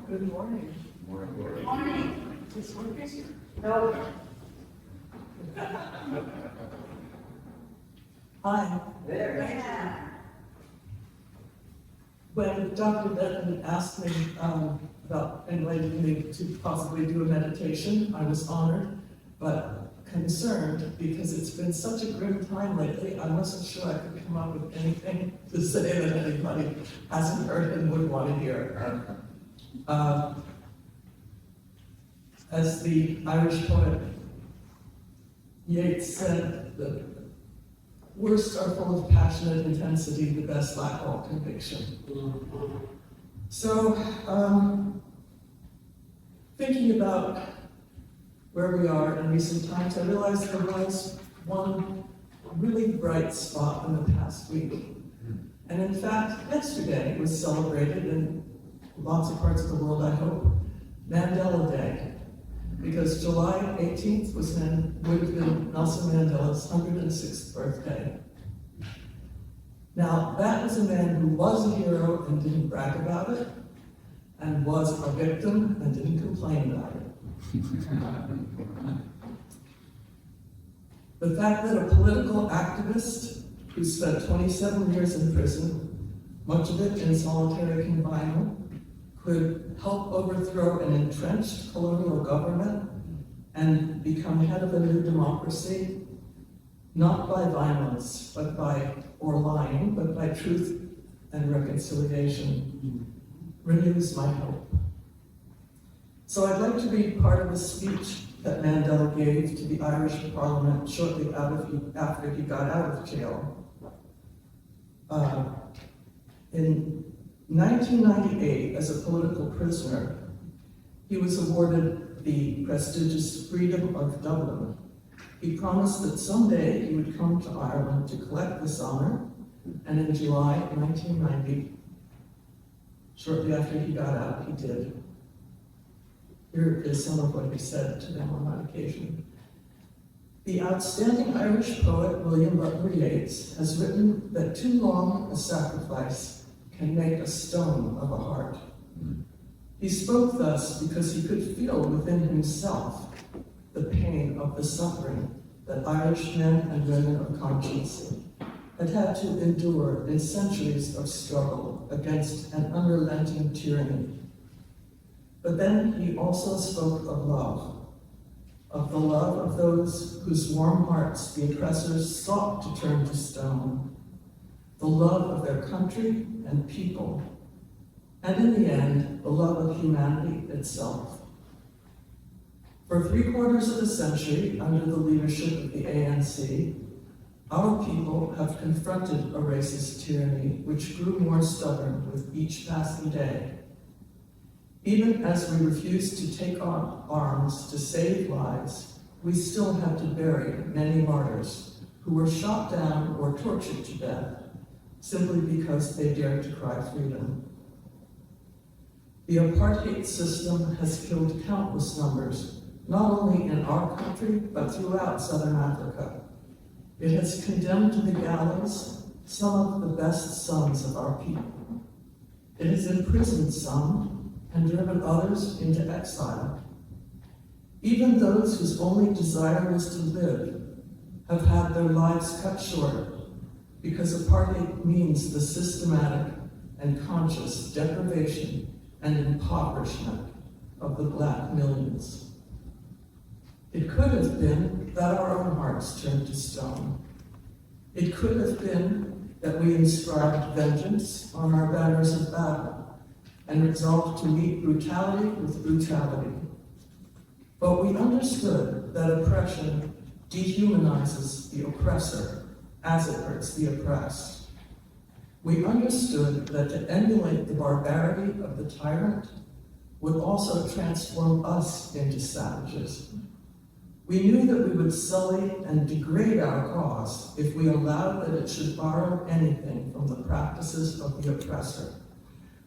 Good morning. Morning. Morning. This one is here. No. Hi. There. Yeah. When Dr. Benton asked me about inviting me to possibly do a meditation, I was honored, but concerned because it's been such a grim time lately. I wasn't sure I could come up with anything to say that anybody hasn't heard and would want to hear. As the Irish poet Yeats said, the worst are full of passionate intensity, the best lack all conviction. So, thinking about where we are in recent times, I realized there was one really bright spot in the past week. And in fact, yesterday was celebrated in lots of parts of the world, I hope, Mandela Day. Because July 18th would have been Nelson Mandela's 106th birthday. Now, that was a man who was a hero and didn't brag about it, and was a victim and didn't complain about it. The fact that a political activist who spent 27 years in prison, much of it in solitary confinement, could help overthrow an entrenched colonial government and become head of a new democracy, not by violence, or lying, but by truth and reconciliation, renews my hope. So I'd like to read part of a speech that Mandela gave to the Irish Parliament shortly after he got out of jail. In 1998, as a political prisoner, he was awarded the prestigious Freedom of Dublin. He promised that someday he would come to Ireland to collect this honor, and in July 1990, shortly after he got out, he did. Here is some of what he said to them on that occasion. The outstanding Irish poet William Butler Yeats has written that too long a sacrifice can make a stone of a heart. He spoke thus because he could feel within himself the pain of the suffering that Irish men and women of conscience had had to endure in centuries of struggle against an unrelenting tyranny. But then he also spoke of the love of those whose warm hearts the oppressors sought to turn to stone, the love of their country and people, and in the end, the love of humanity itself. For 3/4 of a century, under the leadership of the ANC, our people have confronted a racist tyranny which grew more stubborn with each passing day. Even as we refuse to take on arms to save lives, we still have to bury many martyrs who were shot down or tortured to death simply because they dared to cry freedom. The apartheid system has killed countless numbers, not only in our country, but throughout Southern Africa. It has condemned to the gallows some of the best sons of our people. It has imprisoned some and driven others into exile. Even those whose only desire was to live have had their lives cut short because apartheid means the systematic and conscious deprivation and impoverishment of the Black millions. It could have been that our own hearts turned to stone. It could have been that we inscribed vengeance on our banners of battle and resolved to meet brutality with brutality. But we understood that oppression dehumanizes the oppressor as it hurts the oppressed. We understood that to emulate the barbarity of the tyrant would also transform us into savages. We knew that we would sully and degrade our cause if we allowed that it should borrow anything from the practices of the oppressor.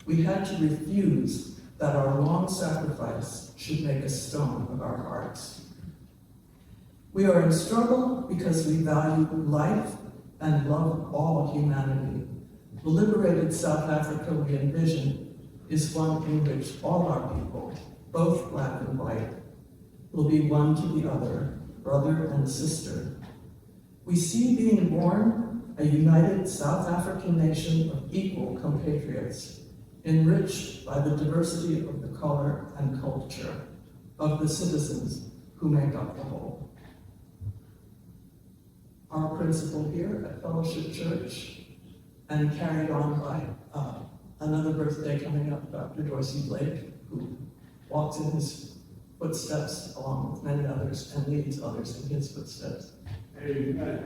We had to refuse that our long sacrifice should make a stone of our hearts. We are in struggle because we value life and love all humanity. The liberated South Africa we envision is one in which all our people, both black and white, will be one to the other, brother and sister. We see being born a united South African nation of equal compatriots, enriched by the diversity of the color and culture of the citizens who make up the whole. Our principle here at Fellowship Church, and carried on by another birthday coming up, Dr. Dorsey Blake, who walks in his footsteps along with many others and leads others in his footsteps. Amen.